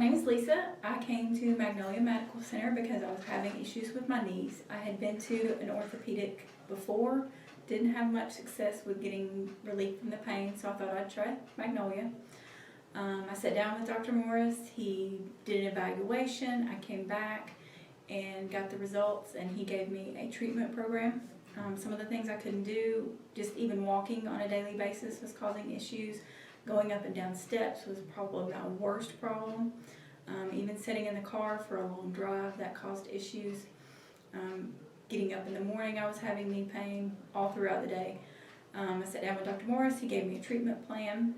name is Lisa. I came to Magnolia Medical Center because I was having issues with my knees. I had been to an orthopedic before, didn't have much success with getting relief from the pain, so I thought I'd try Magnolia. I sat down with Dr. Morris. He did an evaluation. I came back and got the results, and he gave me a treatment program. Some of the things I couldn't do, just even walking on a daily basis, was causing issues. Going up and down steps was probably my worst problem. Even sitting in the car for a long drive, that caused issues. Getting up in the morning, I was having knee pain all throughout the day. I sat down with Dr. Morris. He gave me a treatment plan.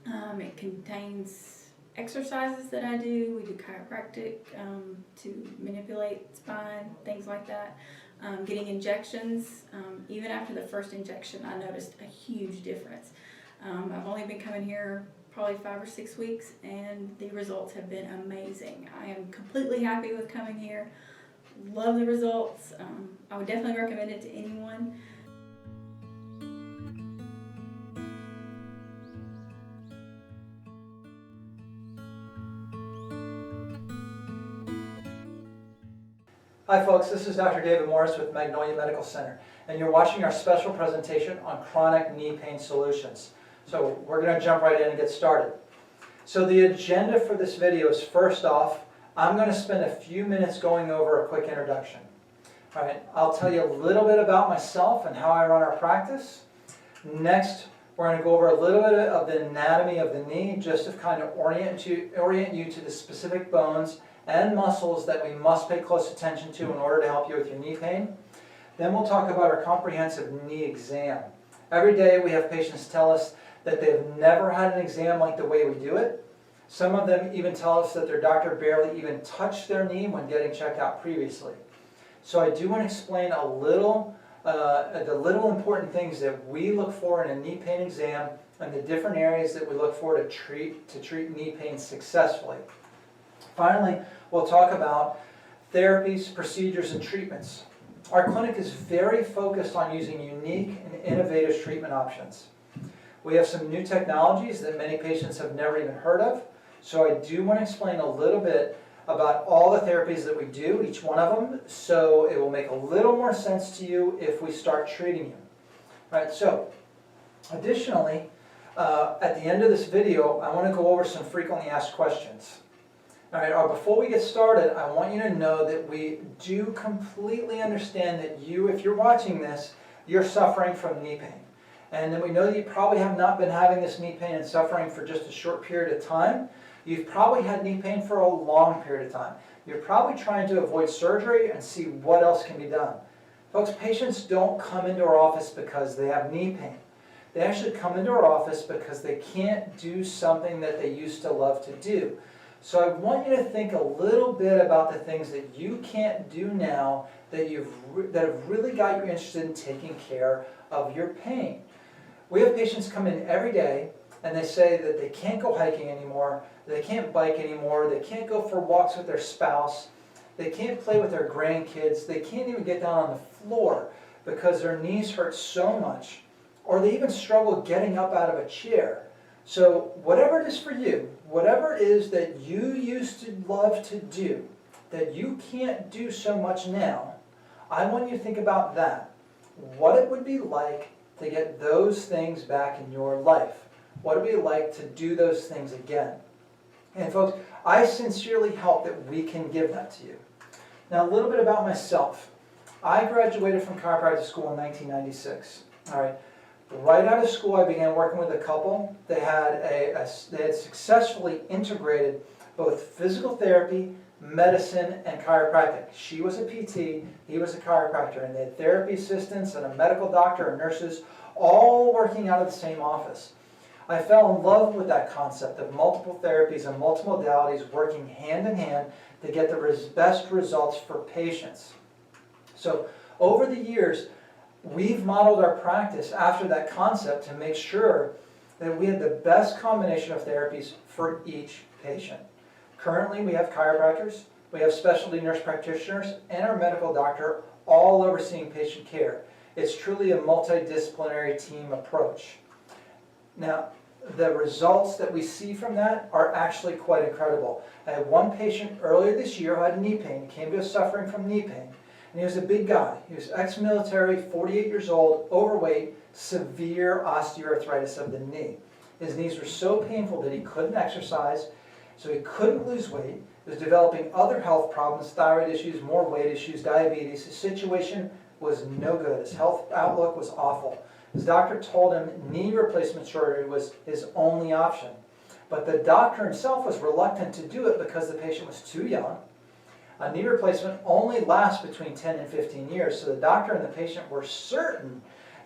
It contains exercises that I do. We do chiropractic to manipulate spine, things like that. Getting injections. Even after the first injection, I noticed a huge difference. I've only been coming here probably 5 or 6 weeks, and the results have been amazing. I am completely happy with coming here. Love the results. I would definitely recommend it to anyone. Hi folks, this is Dr. David Morris with Magnolia Medical Center, and you're watching our special presentation on chronic knee pain solutions. So we're going to jump right in and get started. So the agenda for this video is, first off, I'm going to spend a few minutes going over a quick introduction. All right, I'll tell you a little bit about myself and how I run our practice. Next, we're going to go over a little bit of the anatomy of the knee, just to kind of orient you to the specific bones and muscles that we must pay close attention to in order to help you with your knee pain. Then we'll talk about our comprehensive knee exam. Every day we have patients tell us that they've never had an exam like the way we do it. Some of them even tell us that their doctor barely even touched their knee when getting checked out previously. So I do want to explain the little important things that we look for in a knee pain exam and the different areas that we look for to treat knee pain successfully. Finally, we'll talk about therapies, procedures, and treatments. Our clinic is very focused on using unique and innovative treatment options. We have some new technologies that many patients have never even heard of, so I do want to explain a little bit about all the therapies that we do, each one of them, so it will make a little more sense to you if we start treating you. All right, so additionally, at the end of this video, I want to go over some frequently asked questions. All right, before we get started, I want you to know that we do completely understand that you, if you're watching this, you're suffering from knee pain. And then we know that you probably have not been having this knee pain and suffering for just a short period of time. You've probably had knee pain for a long period of time. You're probably trying to avoid surgery and see what else can be done. Folks, patients don't come into our office because they have knee pain. They actually come into our office because they can't do something that they used to love to do. So I want you to think a little bit about the things that you can't do now that have really got you interested in taking care of your pain. We have patients come in every day and they say that they can't go hiking anymore, they can't bike anymore, they can't go for walks with their spouse, they can't play with their grandkids, they can't even get down on the floor because their knees hurt so much, or they even struggle getting up out of a chair. So whatever it is for you, whatever it is that you used to love to do, that you can't do so much now, I want you to think about that. What it would be like to get those things back in your life. What it would be like to do those things again. And folks, I sincerely hope that we can give that to you. Now a little bit about myself. I graduated from chiropractic school in 1996. All right. Right out of school, I began working with a couple. They had successfully integrated both physical therapy, medicine, and chiropractic. She was a PT, he was a chiropractor, and they had therapy assistants and a medical doctor and nurses all working out of the same office. I fell in love with that concept of multiple therapies and multiple modalities working hand in hand to get the best results for patients. So over the years, we've modeled our practice after that concept to make sure that we had the best combination of therapies for each patient. Currently, we have chiropractors, we have specialty nurse practitioners, and our medical doctor all overseeing patient care. It's truly a multidisciplinary team approach. Now, the results that we see from that are actually quite incredible. I had one patient earlier this year who had knee pain. He came to us suffering from knee pain. And he was a big guy. He was ex-military, 48 years old, overweight, severe osteoarthritis of the knee. His knees were so painful that he couldn't exercise, so he couldn't lose weight. He was developing other health problems, thyroid issues, more weight issues, diabetes. His situation was no good. His health outlook was awful. His doctor told him knee replacement surgery was his only option. But the doctor himself was reluctant to do it because the patient was too young. A knee replacement only lasts between 10 and 15 years, so the doctor and the patient were certain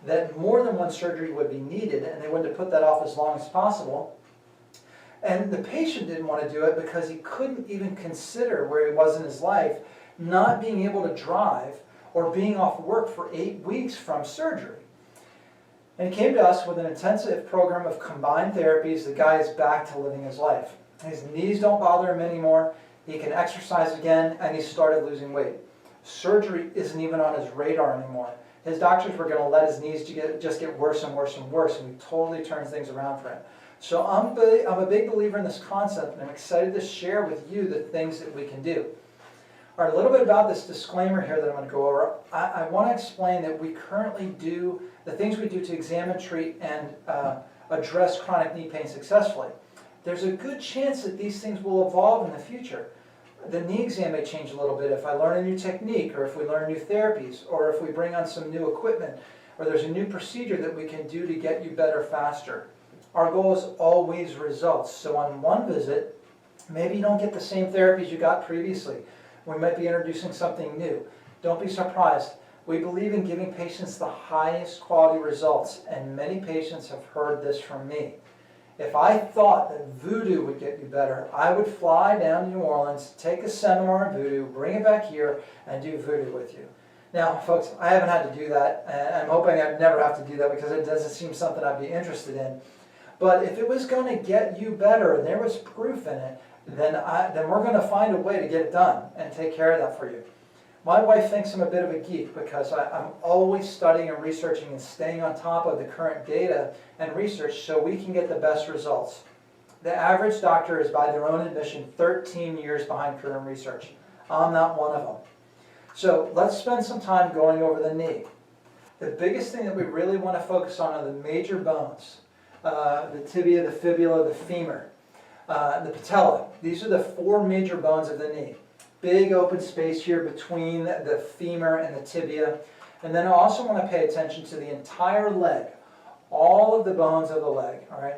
that more than one surgery would be needed, and they wanted to put that off as long as possible. And the patient didn't want to do it because he couldn't even consider where he was in his life, not being able to drive or being off work for 8 weeks from surgery. And he came to us with an intensive program of combined therapies. The guy is back to living his life. His knees don't bother him anymore. He can exercise again, and he started losing weight. Surgery isn't even on his radar anymore. His doctors were going to let his knees just get worse and worse and worse, and we totally turned things around for him. So I'm a big believer in this concept, and I'm excited to share with you the things that we can do. All right, a little bit about this disclaimer here that I'm going to go over. I want to explain that we currently do the things we do to examine, treat, and address chronic knee pain successfully. There's a good chance that these things will evolve in the future. The knee exam may change a little bit if I learn a new technique, or if we learn new therapies, or if we bring on some new equipment, or there's a new procedure that we can do to get you better faster. Our goal is always results. So on one visit, maybe you don't get the same therapies you got previously. We might be introducing something new. Don't be surprised. We believe in giving patients the highest quality results, and many patients have heard this from me. If I thought that voodoo would get you better, I would fly down to New Orleans, take a seminar in voodoo, bring it back here, and do voodoo with you. Now, folks, I haven't had to do that, and I'm hoping I'd never have to do that because it doesn't seem something I'd be interested in. But if it was going to get you better and there was proof in it, then we're going to find a way to get it done and take care of that for you. My wife thinks I'm a bit of a geek because I'm always studying and researching and staying on top of the current data and research so we can get the best results. The average doctor is, by their own admission, 13 years behind current research. I'm not one of them. So let's spend some time going over the knee. The biggest thing that we really want to focus on are the major bones. The tibia, the fibula, the femur, the patella. These are the 4 major bones of the knee. Big open space here between the femur and the tibia. And then I also want to pay attention to the entire leg, all of the bones of the leg, all right?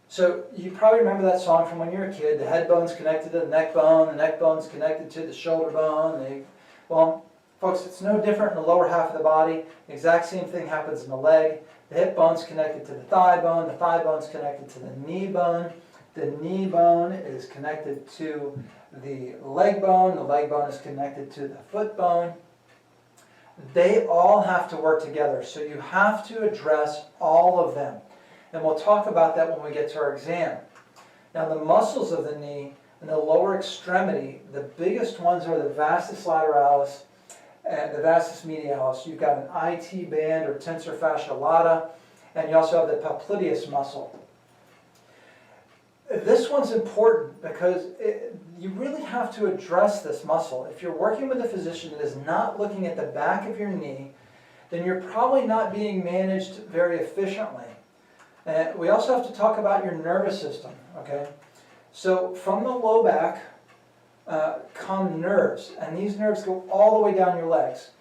So you probably remember that song from when you were a kid, the head bone's connected to the neck bone's connected to the shoulder bone. Well, folks, it's no different in the lower half of the body. The exact same thing happens in the leg. The hip bone's connected to the thigh bone's connected to the knee bone is connected to the leg bone is connected to the foot bone. They all have to work together, so you have to address all of them. And we'll talk about that when we get to our exam. Now, the muscles of the knee and the lower extremity, the biggest ones are the vastus lateralis and the vastus medialis. You've got an IT band or tensor fascia lata, and you also have the popliteus muscle. This one's important because you really have to address this muscle. If you're working with a physician that is not looking at the back of your knee, then you're probably not being managed very efficiently. And we also have to talk about your nervous system, okay? So from the low back come nerves, and these nerves go all the way down your legs.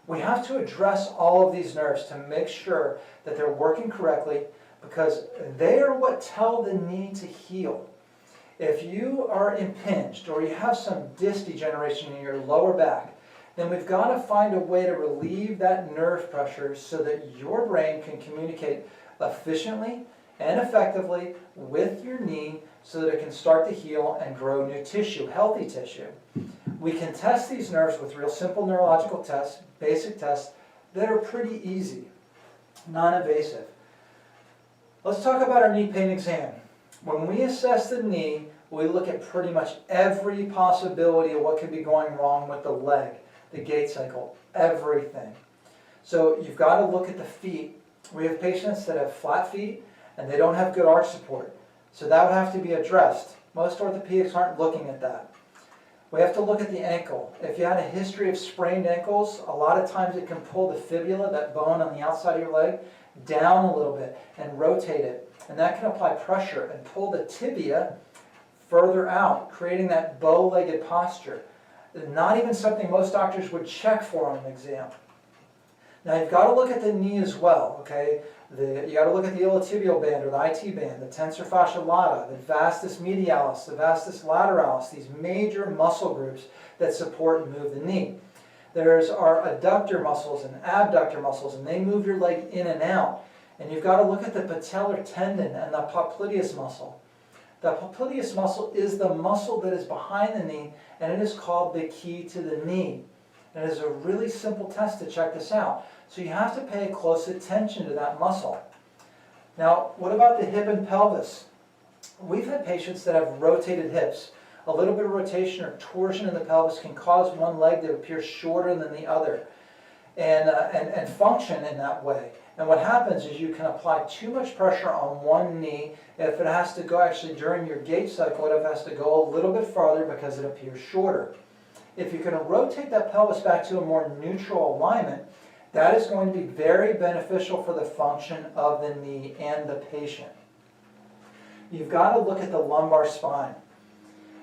We have to address all of these nerves to make sure that they're working correctly, because they are what tell the knee to heal. If you are impinged or you have some disc degeneration in your lower back, then we've got to find a way to relieve that nerve pressure so that your brain can communicate efficiently and effectively with your knee so that it can start to heal and grow new tissue, healthy tissue. We can test these nerves with real simple neurological tests, basic tests that are pretty easy, non-invasive. Let's talk about our knee pain exam. When we assess the knee, we look at pretty much every possibility of what could be going wrong with the leg, the gait cycle, everything. So you've got to look at the feet. We have patients that have flat feet and they don't have good arch support. So that would have to be addressed. Most orthopedics aren't looking at that. We have to look at the ankle. If you had a history of sprained ankles, a lot of times it can pull the fibula, that bone on the outside of your leg, down a little bit and rotate it. And that can apply pressure and pull the tibia further out, creating that bow-legged posture. Not even something most doctors would check for on an exam. Now you've got to look at the knee as well, okay? You got to look at the iliotibial band or the IT band, the tensor fascia lata, the vastus medialis, the vastus lateralis, these major muscle groups that support and move the knee. There's our adductor muscles and abductor muscles, and they move your leg in and out. And you've got to look at the patellar tendon and the popliteus muscle. The popliteus muscle is the muscle that is behind the knee, and it is called the key to the knee. And it is a really simple test to check this out. So you have to pay close attention to that muscle. Now, what about the hip and pelvis? We've had patients that have rotated hips. A little bit of rotation or torsion in the pelvis can cause one leg to appear shorter than the other and function in that way. And what happens is you can apply too much pressure on one knee. If it has to go, actually during your gait cycle, it has to go a little bit farther because it appears shorter. If you can rotate that pelvis back to a more neutral alignment, that is going to be very beneficial for the function of the knee and the patient. You've got to look at the lumbar spine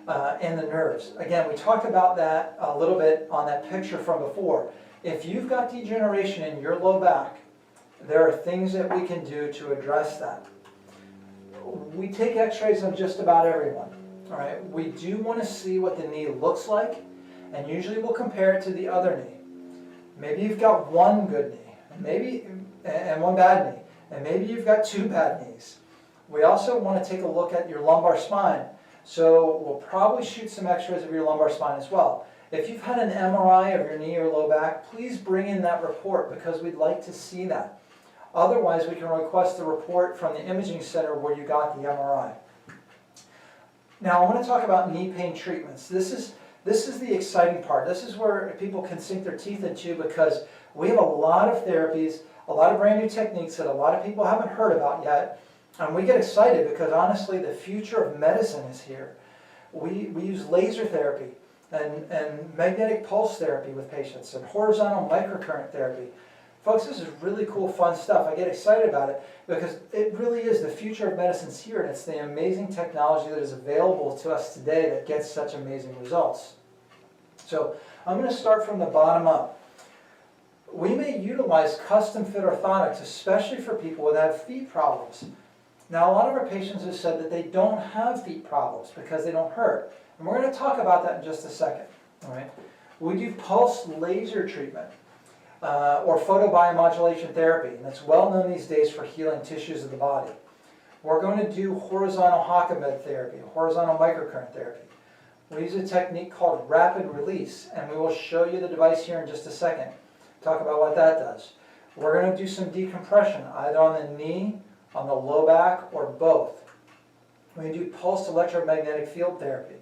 and the nerves. Again, we talked about that a little bit on that picture from before. If you've got degeneration in your low back, there are things that we can do to address that. We take x-rays of just about everyone. All right? We do want to see what the knee looks like, and usually we'll compare it to the other knee. Maybe you've got one good knee, and one bad knee, and maybe you've got two bad knees. We also want to take a look at your lumbar spine, so we'll probably shoot some x-rays of your lumbar spine as well. If you've had an MRI of your knee or low back, please bring in that report because we'd like to see that. Otherwise, we can request the report from the imaging center where you got the MRI. Now, I want to talk about knee pain treatments. This is the exciting part. This is where people can sink their teeth into because we have a lot of therapies, a lot of brand new techniques that a lot of people haven't heard about yet. And we get excited because honestly, the future of medicine is here. We use laser therapy and magnetic pulse therapy with patients and horizontal microcurrent therapy. Folks, this is really cool, fun stuff. I get excited about it because it really is the future of medicine's here, and it's the amazing technology that is available to us today that gets such amazing results. So I'm going to start from the bottom up. We may utilize custom fit orthotics, especially for people that have feet problems. Now, a lot of our patients have said that they don't have feet problems because they don't hurt. And we're going to talk about that in just a second. All right? We do pulse laser treatment. Or photobiomodulation therapy, and it's well known these days for healing tissues of the body. We're going to do horizontal Hockenbed therapy, horizontal microcurrent therapy. We use a technique called rapid release, and we will show you the device here in just a second. Talk about what that does. We're going to do some decompression, either on the knee, on the low back, or both. We do pulsed electromagnetic field therapy.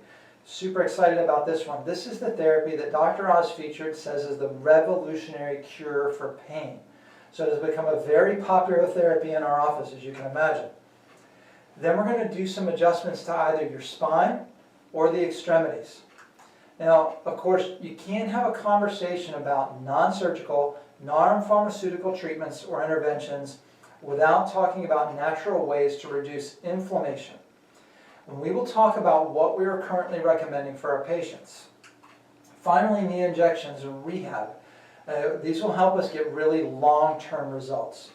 Super excited about this one. This is the therapy that Dr. Oz featured, says is the revolutionary cure for pain. So it has become a very popular therapy in our office, as you can imagine. Then we're going to do some adjustments to either your spine or the extremities. Now, of course, you can't have a conversation about non-surgical, non-pharmaceutical treatments or interventions without talking about natural ways to reduce inflammation. And we will talk about what we are currently recommending for our patients. Finally, knee injections and rehab. These will help us get really long-term results.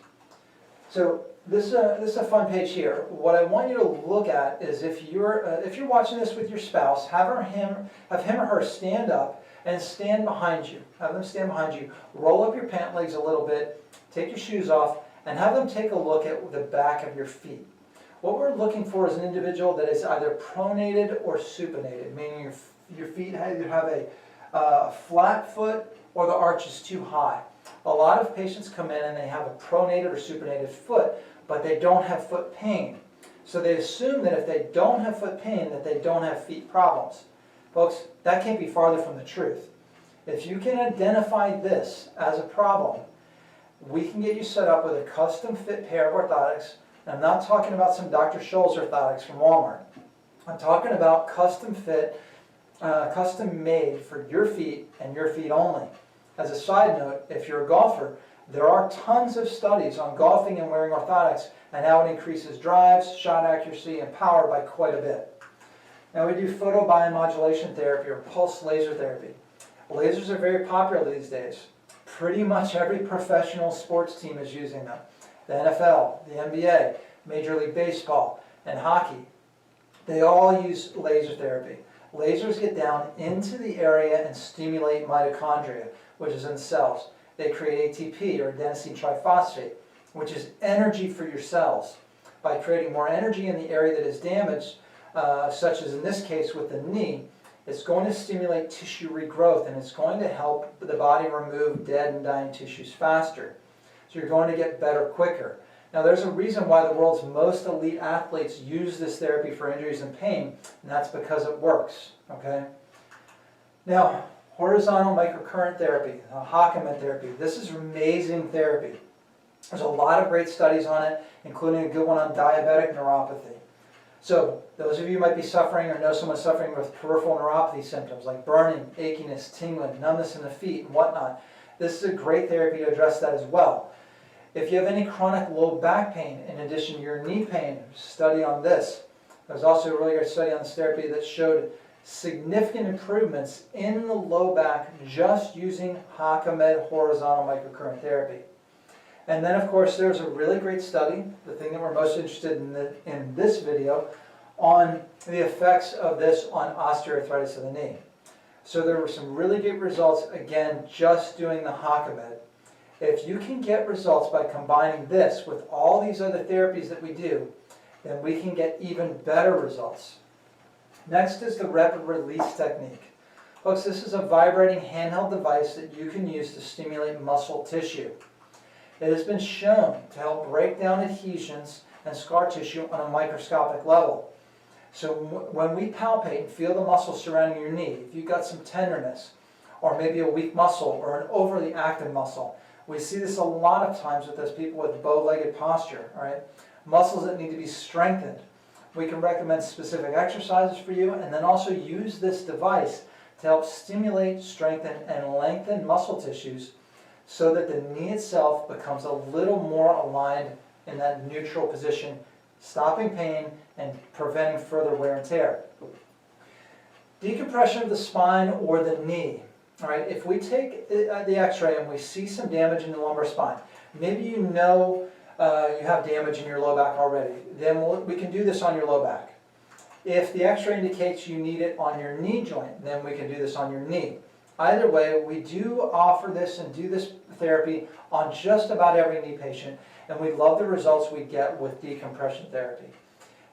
So this is a fun page here. What I want you to look at is if you're watching this with your spouse, have him or her stand up and stand behind you. Have them stand behind you. Roll up your pant legs a little bit. Take your shoes off and have them take a look at the back of your feet. What we're looking for is an individual that is either pronated or supinated, meaning your feet either have a flat foot or the arch is too high. A lot of patients come in and they have a pronated or supinated foot, but they don't have foot pain. So they assume that if they don't have foot pain, that they don't have feet problems. Folks, that can't be farther from the truth. If you can identify this as a problem, we can get you set up with a custom fit pair of orthotics And I'm not talking about some Dr. Scholl's orthotics from Walmart. I'm talking about custom fit, custom made for your feet and your feet only. As a side note, if you're a golfer, there are tons of studies on golfing and wearing orthotics and how it increases drives, shot accuracy, and power by quite a bit. Now we do photobiomodulation therapy or pulse laser therapy. Lasers are very popular these days. Pretty much every professional sports team is using them. The NFL, the NBA, Major League Baseball, and hockey. They all use laser therapy. Lasers get down into the area and stimulate mitochondria, which is in the cells. They create ATP, or adenosine triphosphate, which is energy for your cells. By creating more energy in the area that is damaged, such as in this case with the knee, it's going to stimulate tissue regrowth, and it's going to help the body remove dead and dying tissues faster. So you're going to get better quicker. Now there's a reason why the world's most elite athletes use this therapy for injuries and pain, and that's because it works, okay? Now, horizontal microcurrent therapy, Hockenman therapy. This is amazing therapy. There's a lot of great studies on it, including a good one on diabetic neuropathy. So, those of you who might be suffering or know someone suffering with peripheral neuropathy symptoms like burning, achiness, tingling, numbness in the feet, and whatnot, this is a great therapy to address that as well. If you have any chronic low back pain in addition to your knee pain, study on this. There's also a really great study on this therapy that showed significant improvements in the low back just using Hockenman horizontal microcurrent therapy. And then of course there's a really great study, the thing that we're most interested in this video, on the effects of this on osteoarthritis of the knee. So there were some really good results, again, just doing the Hockenman. If you can get results by combining this with all these other therapies that we do, then we can get even better results. Next is the rapid release technique. Folks, this is a vibrating handheld device that you can use to stimulate muscle tissue. It has been shown to help break down adhesions and scar tissue on a microscopic level. So when we palpate and feel the muscle surrounding your knee, if you've got some tenderness, or maybe a weak muscle or an overly active muscle, we see this a lot of times with those people with bow-legged posture, all right? Muscles that need to be strengthened. We can recommend specific exercises for you, and then also use this device to help stimulate, strengthen, and lengthen muscle tissues so that the knee itself becomes a little more aligned in that neutral position, stopping pain and preventing further wear and tear. Decompression of the spine or the knee. All right, if we take the x-ray and we see some damage in the lumbar spine, maybe you know you have damage in your low back already, then we can do this on your low back. If the x-ray indicates you need it on your knee joint, then we can do this on your knee. Either way, we do offer this and do this therapy on just about every knee patient, and we love the results we get with decompression therapy.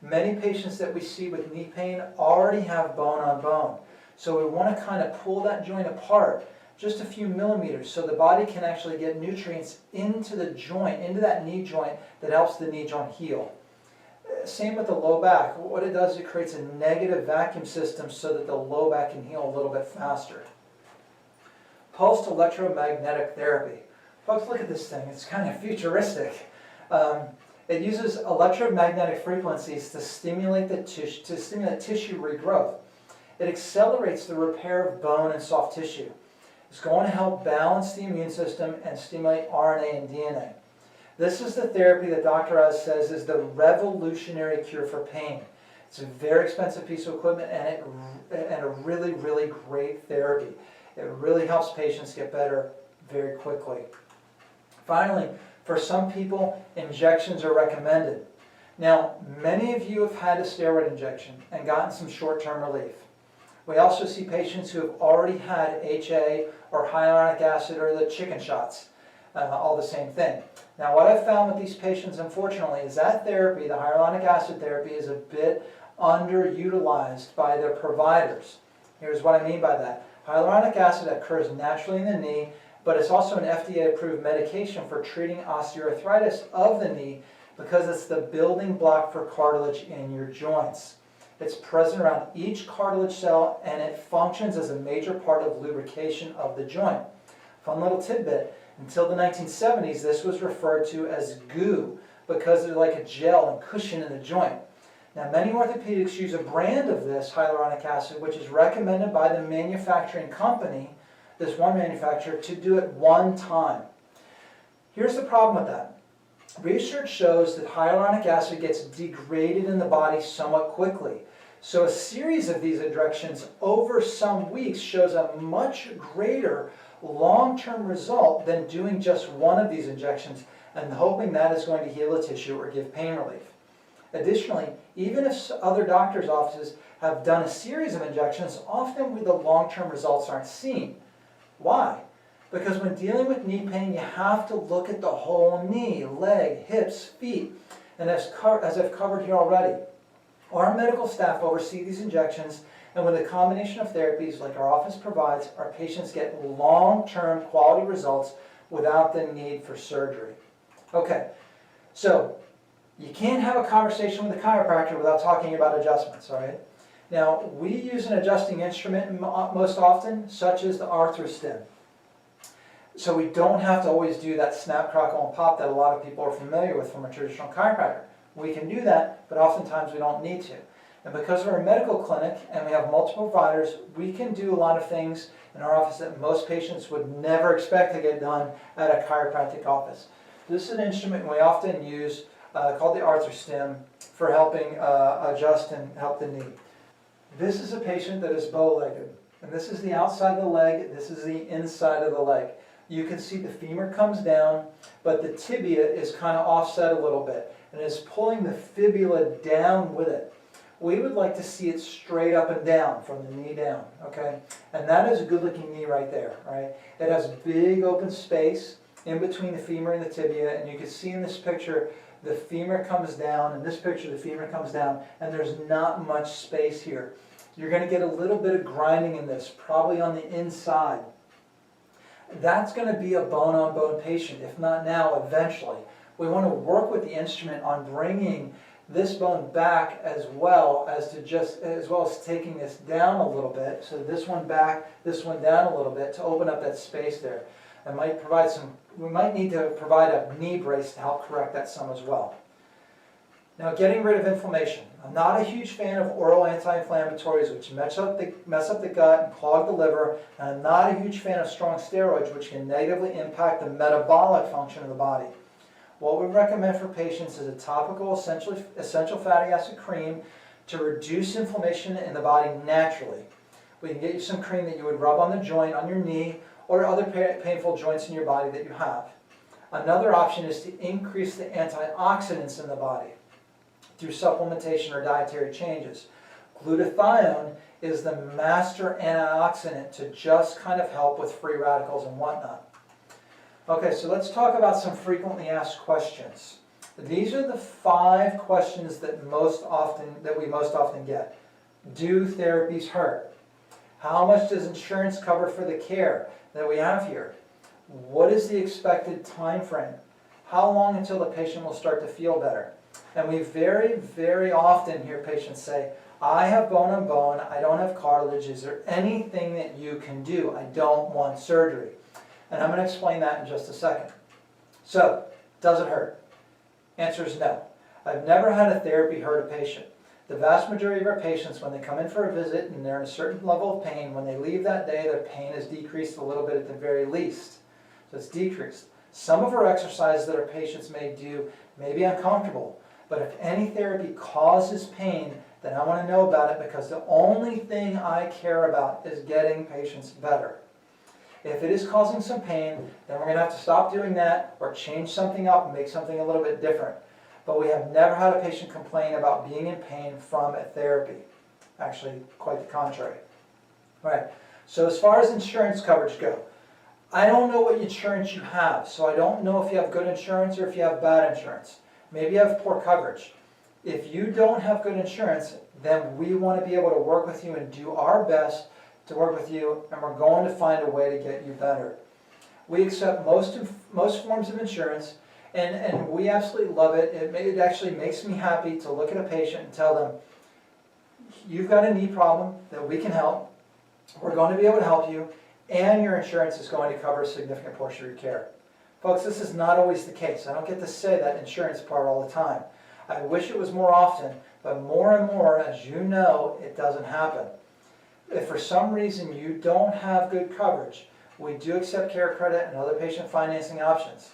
Many patients that we see with knee pain already have bone on bone. So we want to kind of pull that joint apart just a few millimeters so the body can actually get nutrients into the joint, into that knee joint that helps the knee joint heal. Same with the low back. What it does is it creates a negative vacuum system so that the low back can heal a little bit faster. Pulsed electromagnetic therapy. Folks, look at this thing. It's kind of futuristic. It uses electromagnetic frequencies to stimulate tissue regrowth. It accelerates the repair of bone and soft tissue. It's going to help balance the immune system and stimulate RNA and DNA. This is the therapy that Dr. Oz says is the revolutionary cure for pain. It's a very expensive piece of equipment and a really, really great therapy. It really helps patients get better very quickly. Finally, for some people, injections are recommended. Now, many of you have had a steroid injection and gotten some short-term relief. We also see patients who have already had HA or hyaluronic acid or the chicken shots, all the same thing. Now what I've found with these patients, unfortunately, is that therapy, the hyaluronic acid therapy, is a bit underutilized by their providers. Here's what I mean by that. Hyaluronic acid occurs naturally in the knee, but it's also an FDA-approved medication for treating osteoarthritis of the knee because it's the building block for cartilage in your joints. It's present around each cartilage cell, and it functions as a major part of lubrication of the joint. Fun little tidbit, until the 1970s, this was referred to as goo, because they're like a gel and cushion in the joint. Now, many orthopedics use a brand of this hyaluronic acid, which is recommended by the manufacturing company, this one manufacturer, to do it one time. Here's the problem with that. Research shows that hyaluronic acid gets degraded in the body somewhat quickly. So a series of these injections over some weeks shows a much greater long-term result than doing just one of these injections and hoping that is going to heal the tissue or give pain relief. Additionally, even if other doctors' offices have done a series of injections, often the long-term results aren't seen. Why? Because when dealing with knee pain, you have to look at the whole knee, leg, hips, feet. And as I've covered here already, our medical staff oversee these injections, and with a combination of therapies like our office provides, our patients get long-term quality results without the need for surgery. Okay, so you can't have a conversation with a chiropractor without talking about adjustments, all right? Now, we use an adjusting instrument most often, such as the arthrostim. So we don't have to always do that snap, crackle, and pop that a lot of people are familiar with from a traditional chiropractor. We can do that, but oftentimes we don't need to. And because we're a medical clinic and we have multiple providers, we can do a lot of things in our office that most patients would never expect to get done at a chiropractic office. This is an instrument we often use called the arthrostim for helping adjust and help the knee. This is a patient that is bow-legged, and this is the outside of the leg, this is the inside of the leg. You can see the femur comes down, but the tibia is kind of offset a little bit, and is pulling the fibula down with it. We would like to see it straight up and down, from the knee down, okay? And that is a good-looking knee right there, right? It has big open space in between the femur and the tibia, and you can see in this picture, the femur comes down. In this picture, the femur comes down, and there's not much space here. You're going to get a little bit of grinding in this, probably on the inside. That's going to be a bone-on-bone patient, if not now, eventually. We want to work with the instrument on bringing this bone back as well as taking this down a little bit. So this one back, this one down a little bit to open up that space there. And we might need to provide a knee brace to help correct that some as well. Now, getting rid of inflammation. I'm not a huge fan of oral anti-inflammatories, which mess up the gut and clog the liver, and I'm not a huge fan of strong steroids, which can negatively impact the metabolic function of the body. What we recommend for patients is a topical essential fatty acid cream to reduce inflammation in the body naturally. We can get you some cream that you would rub on the joint on your knee or other painful joints in your body that you have. Another option is to increase the antioxidants in the body through supplementation or dietary changes. Glutathione is the master antioxidant to just kind of help with free radicals and whatnot. Okay, so let's talk about some frequently asked questions. These are the 5 questions that we most often get. Do therapies hurt? How much does insurance cover for the care that we have here? What is the expected time frame? How long until the patient will start to feel better? And we very, very often hear patients say, I have bone on bone, I don't have cartilage, is there anything that you can do? I don't want surgery. And I'm going to explain that in just a second. So, does it hurt? Answer is no. I've never had a therapy hurt a patient. The vast majority of our patients, when they come in for a visit and they're in a certain level of pain, when they leave that day, their pain is decreased a little bit at the very least. So it's decreased. Some of our exercises that our patients may do may be uncomfortable, but if any therapy causes pain, then I want to know about it, because the only thing I care about is getting patients better. If it is causing some pain, then we're going to have to stop doing that or change something up and make something a little bit different. But we have never had a patient complain about being in pain from a therapy. Actually, quite the contrary. All right, so as far as insurance coverage go, I don't know what insurance you have, so I don't know if you have good insurance or if you have bad insurance. Maybe you have poor coverage. If you don't have good insurance, then we want to be able to work with you and do our best to work with you, and we're going to find a way to get you better. We accept most forms of insurance, and we absolutely love it. It actually makes me happy to look at a patient and tell them, you've got a knee problem that we can help, we're going to be able to help you, and your insurance is going to cover a significant portion of your care. Folks, this is not always the case. I don't get to say that insurance part all the time. I wish it was more often, but more and more, as you know, it doesn't happen. If for some reason you don't have good coverage, we do accept care credit and other patient financing options.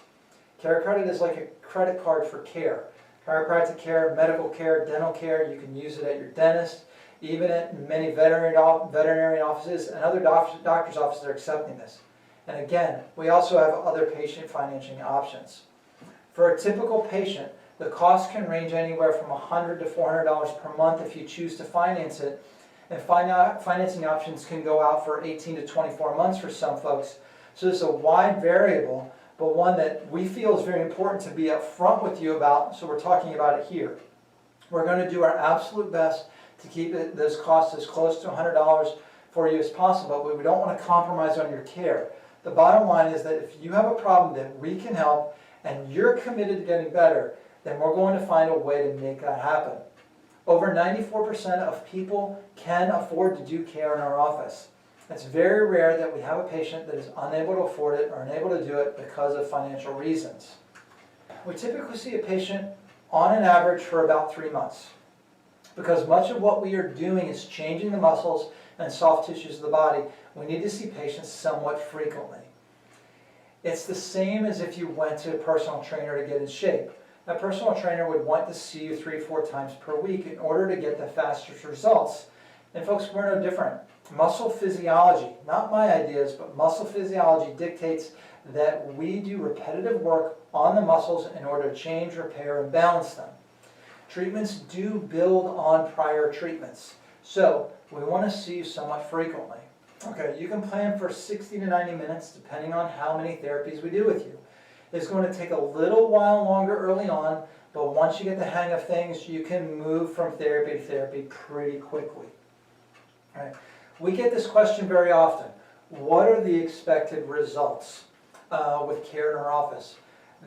Care credit is like a credit card for care. Chiropractic care, medical care, dental care, you can use it at your dentist, even at many veterinary offices and other doctor's offices are accepting this. And again, we also have other patient financing options. For a typical patient, the cost can range anywhere from $100 to $400 per month if you choose to finance it. And financing options can go out for 18 to 24 months for some folks. So it's a wide variable, but one that we feel is very important to be upfront with you about, so we're talking about it here. We're going to do our absolute best to keep those costs as close to $100 for you as possible, but we don't want to compromise on your care. The bottom line is that if you have a problem that we can help and you're committed to getting better, then we're going to find a way to make that happen. Over 94% of people can afford to do care in our office. It's very rare that we have a patient that is unable to afford it or unable to do it because of financial reasons. We typically see a patient on an average for about 3 months, because much of what we are doing is changing the muscles and soft tissues of the body. We need to see patients somewhat frequently. It's the same as if you went to a personal trainer to get in shape. A personal trainer would want to see you 3 or 4 times per week in order to get the fastest results. And folks, we're no different. Muscle physiology, not my ideas, but muscle physiology dictates that we do repetitive work on the muscles in order to change, repair, and balance them. Treatments do build on prior treatments. So we want to see you somewhat frequently. Okay, you can plan for 60 to 90 minutes depending on how many therapies we do with you. It's going to take a little while longer early on, but once you get the hang of things, you can move from therapy to therapy pretty quickly. All right. We get this question very often. What are the expected results with care in our office?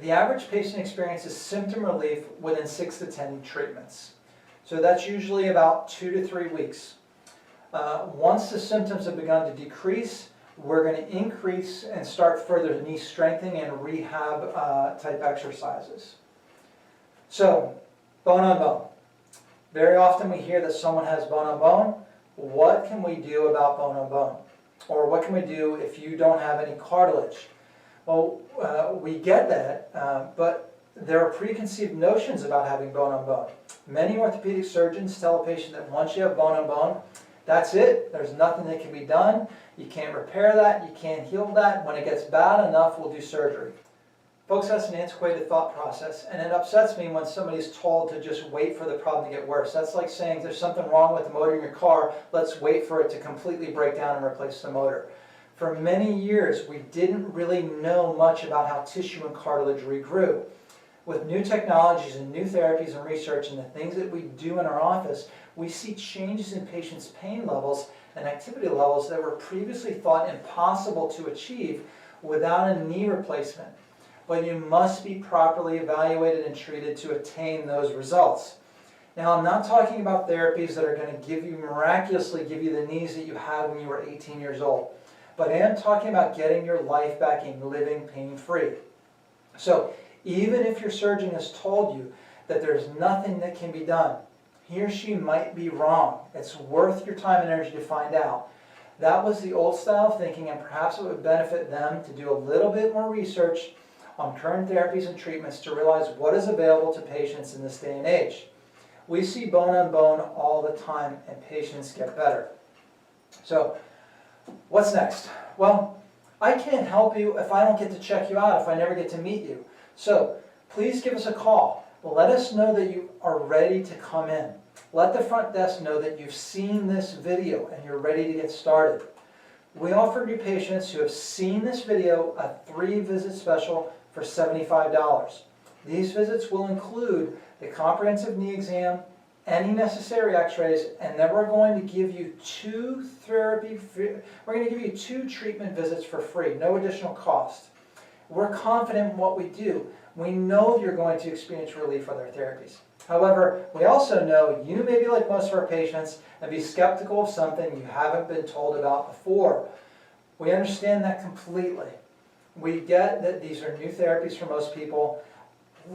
The average patient experiences symptom relief within 6 to 10 treatments. So that's usually about 2 to 3 weeks. Once the symptoms have begun to decrease, we're going to increase and start further knee strengthening and rehab type exercises. So, bone on bone. Very often we hear that someone has bone on bone. What can we do about bone on bone? Or what can we do if you don't have any cartilage? Well, we get that, but there are preconceived notions about having bone on bone. Many orthopedic surgeons tell a patient that once you have bone on bone, that's it. There's nothing that can be done. You can't repair that. You can't heal that. When it gets bad enough, we'll do surgery. Folks, that's an antiquated thought process, and it upsets me when somebody's told to just wait for the problem to get worse. That's like saying there's something wrong with the motor in your car, let's wait for it to completely break down and replace the motor. For many years, we didn't really know much about how tissue and cartilage regrew. With new technologies and new therapies and research and the things that we do in our office, we see changes in patients' pain levels and activity levels that were previously thought impossible to achieve without a knee replacement. But you must be properly evaluated and treated to attain those results. Now, I'm not talking about therapies that are going to miraculously give you the knees that you had when you were 18 years old. But I am talking about getting your life back and living pain-free. So, even if your surgeon has told you that there's nothing that can be done, he or she might be wrong. It's worth your time and energy to find out. That was the old style of thinking, and perhaps it would benefit them to do a little bit more research on current therapies and treatments to realize what is available to patients in this day and age. We see bone on bone all the time, and patients get better. So, what's next? Well, I can't help you if I don't get to check you out, if I never get to meet you. So, please give us a call. Let us know that you are ready to come in. Let the front desk know that you've seen this video and you're ready to get started. We offer new patients who have seen this video a 3-visit special for $75. These visits will include the comprehensive knee exam, any necessary x-rays, and then we're going to give you 2 treatment visits for free, no additional cost. We're confident in what we do. We know you're going to experience relief with our therapies. However, we also know you may be like most of our patients and be skeptical of something you haven't been told about before. We understand that completely. We get that these are new therapies for most people.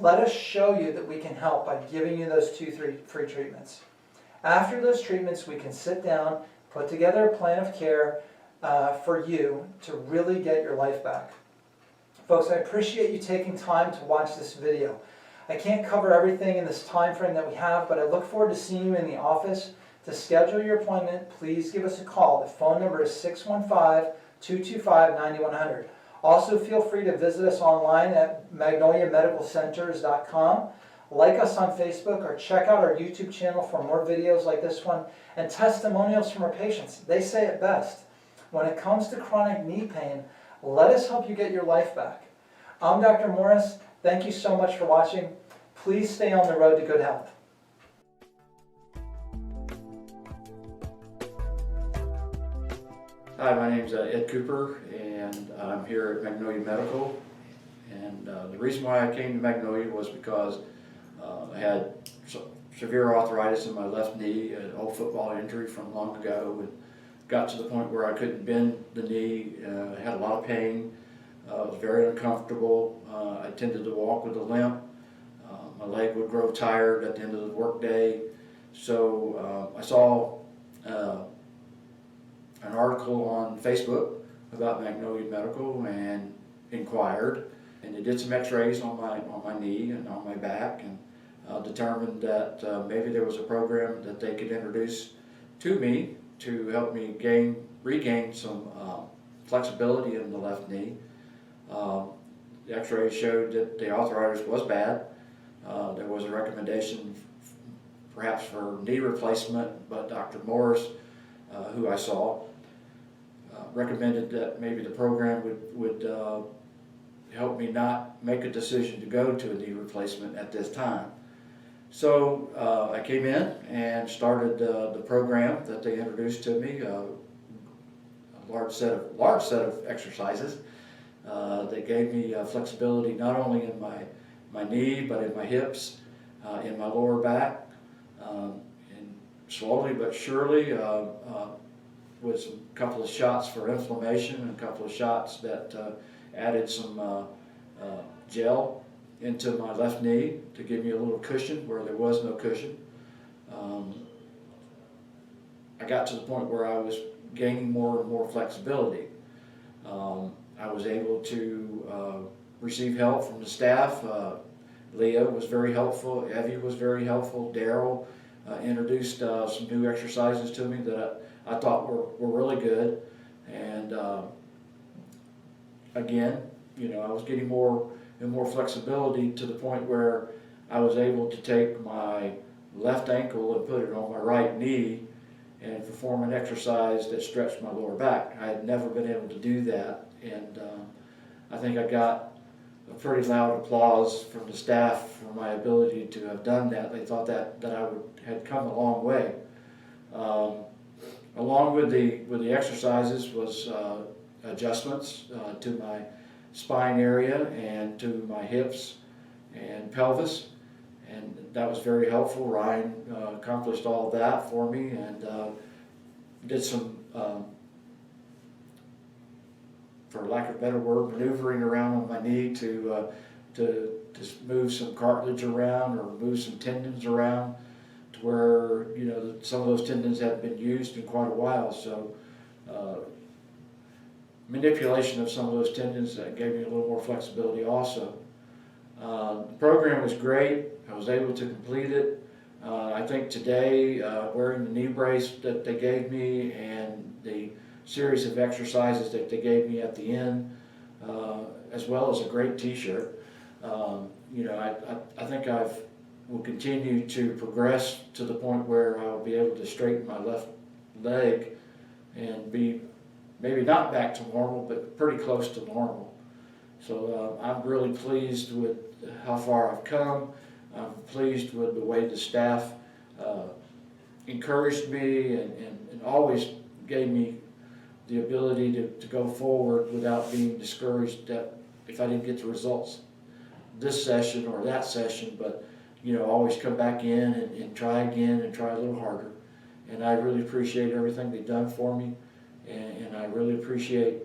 Let us show you that we can help by giving you those 2-3 free treatments. After those treatments, we can sit down, put together a plan of care for you to really get your life back. Folks, I appreciate you taking time to watch this video. I can't cover everything in this time frame that we have, but I look forward to seeing you in the office. To schedule your appointment, please give us a call. The phone number is 615-225-9100. Also, feel free to visit us online at magnoliamedicalcenters.com. Like us on Facebook or check out our YouTube channel for more videos like this one and testimonials from our patients. They say it best. When it comes to chronic knee pain, let us help you get your life back. I'm Dr. Morris. Thank you so much for watching. Please stay on the road to good health. Hi, my name's Ed Cooper, and I'm here at Magnolia Medical. And the reason why I came to Magnolia was because I had severe arthritis in my left knee, an old football injury from long ago, and got to the point where I couldn't bend the knee. I had a lot of pain. It was very uncomfortable. I tended to walk with a limp. My leg would grow tired at the end of the workday. So I saw an article on Facebook about Magnolia Medical and inquired, and they did some x-rays on my knee and on my back, and determined that maybe there was a program that they could introduce to me to help me regain some flexibility in the left knee. The x-rays showed that the arthritis was bad. There was a recommendation perhaps for knee replacement, but Dr. Morris, who I saw, recommended that maybe the program would help me not make a decision to go to a knee replacement at this time. So I came in and started the program that they introduced to me, a large set of exercises. They gave me flexibility not only in my knee, but in my hips, in my lower back, and slowly but surely, with a couple of shots for inflammation and a couple of shots that added some gel into my left knee to give me a little cushion where there was no cushion. I got to the point where I was gaining more and more flexibility. I was able to receive help from the staff. Leah was very helpful, Evie was very helpful, Daryl introduced some new exercises to me that I thought were really good. And again, I was getting more and more flexibility to the point where I was able to take my left ankle and put it on my right knee and perform an exercise that stretched my lower back. I had never been able to do that, and I think I got a pretty loud applause from the staff for my ability to have done that. They thought that I had come a long way. Along with the exercises was adjustments to my spine area and to my hips and pelvis, and that was very helpful. Ryan accomplished all of that for me, and did some, for lack of a better word, maneuvering around on my knee to move some cartilage around or move some tendons around to where some of those tendons hadn't been used in quite a while. So manipulation of some of those tendons gave me a little more flexibility also. The program was great. I was able to complete it. I think today, wearing the knee brace that they gave me and the series of exercises that they gave me at the end, as well as a great t-shirt, I think will continue to progress to the point where I'll be able to straighten my left leg and be maybe not back to normal, but pretty close to normal. So I'm really pleased with how far I've come. I'm pleased with the way the staff encouraged me and always gave me the ability to go forward without being discouraged that if I didn't get the results this session or that session, but always come back in and try again and try a little harder. And I really appreciate everything they've done for me, and I really appreciate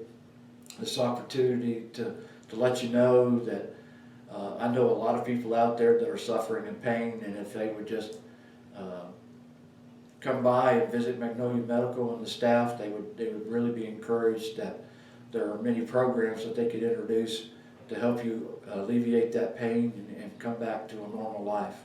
this opportunity to to let you know that I know a lot of people out there that are suffering in pain, and if they would just come by and visit Magnolia Medical and the staff, they would really be encouraged that there are many programs that they could introduce to help you alleviate that pain and come back to a normal life.